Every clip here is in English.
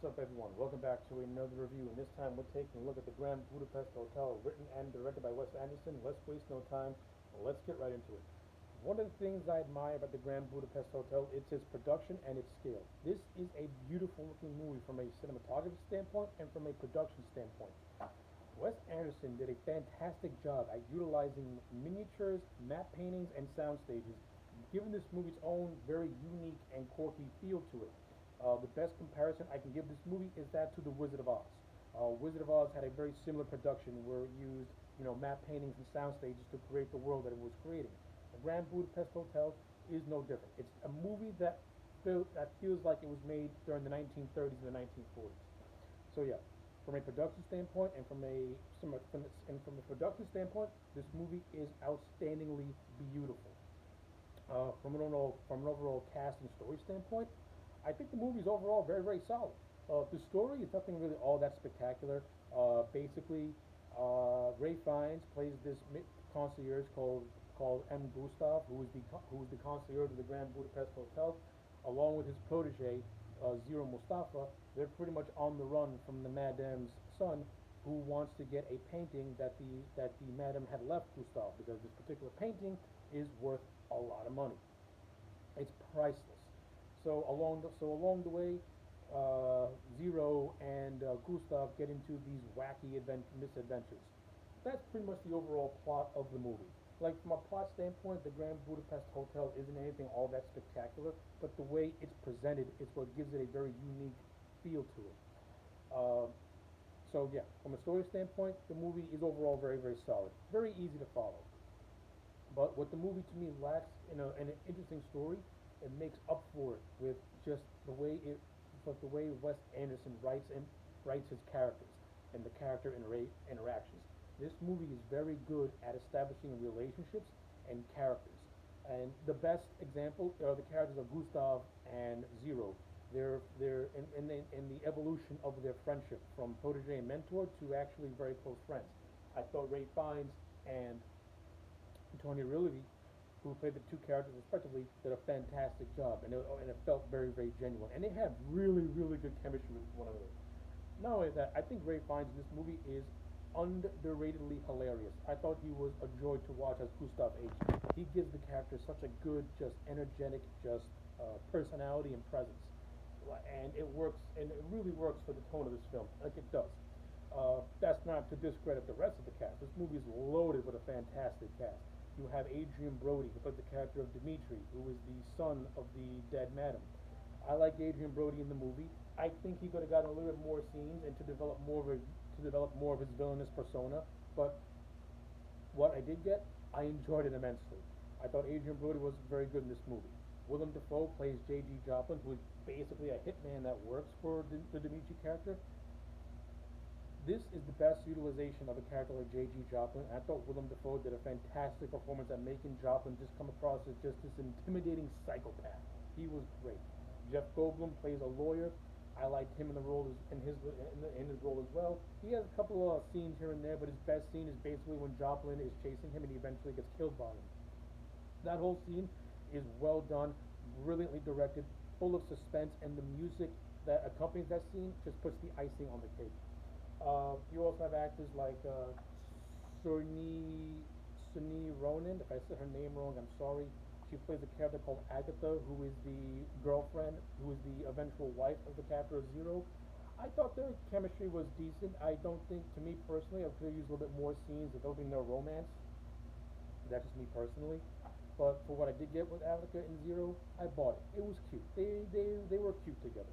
What's up, everyone? Welcome back to another review, and this time we're taking a look at the Grand Budapest Hotel, written and directed by Wes Anderson. Let's waste no time. Let's get right into it. One of the things I admire about the Grand Budapest Hotel is its production and its scale. This is a beautiful looking movie from a cinematography standpoint and from a production standpoint. Wes Anderson did a fantastic job at utilizing miniatures, map paintings, and sound stages, giving this movie its own very unique and quirky feel to it. The best comparison I can give this movie is that to The Wizard of Oz. Wizard of Oz had a very similar production where it used, map paintings and sound stages to create the world that it was creating. The Grand Budapest Hotel is no different. It's a movie that feels like it was made during the 1930s and the 1940s. So yeah, from a production standpoint and from a production standpoint, this movie is outstandingly beautiful. From an overall cast and story standpoint, I think the movie is overall very, very solid. The story is nothing really all that spectacular. Basically, Ray Fiennes plays this concierge called M. Gustav, who is the concierge of the Grand Budapest Hotel, along with his protege Zero Mustafa. They're pretty much on the run from the Madame's son, who wants to get a painting that the Madame had left Gustav, because this particular painting is worth a lot of money. It's priceless. So along the way, Zero and Gustav get into these wacky misadventures. That's pretty much the overall plot of the movie. Like, from a plot standpoint, the Grand Budapest Hotel isn't anything all that spectacular, but the way it's presented is what gives it a very unique feel to it. Uh, so yeah, from a story standpoint, the movie is overall very, very solid, very easy to follow. But what the movie to me lacks in an interesting story, it makes up for it with just the way Wes Anderson writes his characters and the character interactions. This movie is very good at establishing relationships and characters. And the best example are the characters of Gustav and Zero. They're in the evolution of their friendship from protege and mentor to actually very close friends. I thought Ray Fiennes and Tony Rillivi, who played the two characters respectively, did a fantastic job, and it felt very, very genuine. And they have really, really good chemistry with one another. Not only that, I think Ray Fiennes in this movie is underratedly hilarious. I thought he was a joy to watch as Gustav H. He gives the character such a good, just energetic, just personality and presence, and it works, and it really works for the tone of this film, like it does. That's not to discredit the rest of the cast. This movie is loaded with a fantastic cast. You have Adrian Brody, who plays the character of Dimitri, who is the son of the dead madam. I like Adrian Brody in the movie. I think he could have gotten a little bit more scenes and to develop more of his villainous persona. But what I did get, I enjoyed it immensely. I thought Adrian Brody was very good in this movie. Willem Dafoe plays J.G. Joplin, who is basically a hitman that works for the Dimitri character. This is the best utilization of a character like J.G. Joplin. I thought Willem Dafoe did a fantastic performance at making Joplin just come across as just this intimidating psychopath. He was great. Jeff Goldblum plays a lawyer. I liked him in the role in his role as well. He has a couple of scenes here and there, but his best scene is basically when Joplin is chasing him and he eventually gets killed by him. That whole scene is well done, brilliantly directed, full of suspense, and the music that accompanies that scene just puts the icing on the cake. You also have actors like Suni Ronan. If I said her name wrong, I'm sorry. She plays a character called Agatha, who is the girlfriend, who is the eventual wife of the character of Zero. I thought their chemistry was decent. I don't think, to me personally, I could have used a little bit more scenes developing their romance. That's just me personally. But for what I did get with Agatha and Zero, I bought it. It was cute. They were cute together.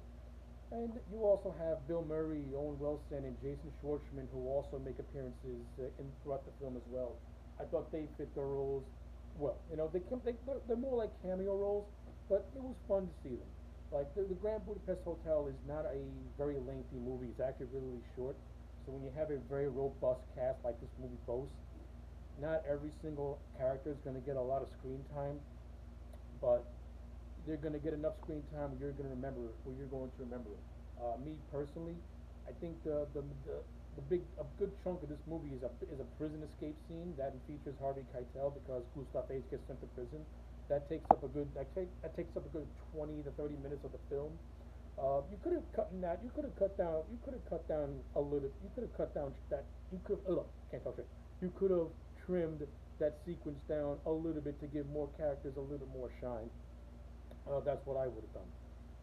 And you also have Bill Murray, Owen Wilson, and Jason Schwartzman, who also make appearances throughout the film as well. I thought they fit their roles well. They're more like cameo roles, but it was fun to see them. Like, the Grand Budapest Hotel is not a very lengthy movie. It's actually really, really short. So when you have a very robust cast like this movie boasts, not every single character is going to get a lot of screen time, but they're going to get enough screen time where you're going to remember it. Me personally, I think a good chunk of this movie is a prison escape scene that features Harvey Keitel, because Gustav H gets sent to prison. That takes up a good 20 to 30 minutes of the film. You could have cut that. You could have cut down. You could have cut down a little. You could have cut down that. You could. Can't talk straight. You could have trimmed that sequence down a little bit to give more characters a little more shine. That's what I would have done.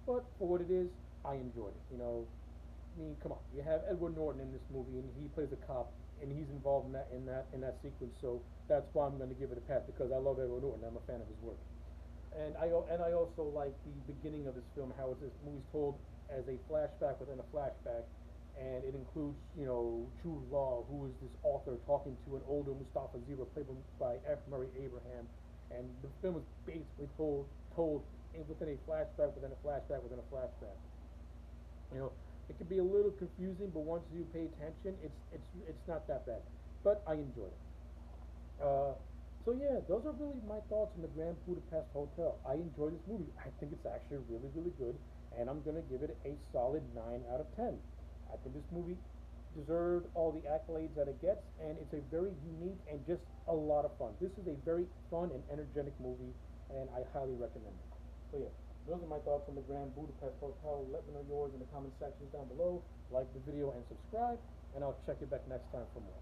But for what it is, I enjoyed it. I mean, come on. You have Edward Norton in this movie, and he plays a cop, and he's involved in that sequence. So that's why I'm going to give it a pass because I love Edward Norton. I'm a fan of his work. And I also like the beginning of this film, how this movie's told as a flashback within a flashback, and it includes Jude Law, who is this author talking to an older Mustafa Zira, played by F. Murray Abraham, and the film is basically told within a flashback within a flashback within a flashback. It can be a little confusing, but once you pay attention, it's not that bad. But I enjoyed it. So yeah, those are really my thoughts on the Grand Budapest Hotel. I enjoy this movie. I think it's actually really, really good, and I'm gonna give it a solid 9 out of 10. I think this movie deserved all the accolades that it gets, and it's a very unique and just a lot of fun. This is a very fun and energetic movie, and I highly recommend it. So yeah, those are my thoughts on the Grand Budapest Hotel. Let me know yours in the comment sections down below. Like the video and subscribe, and I'll check you back next time for more.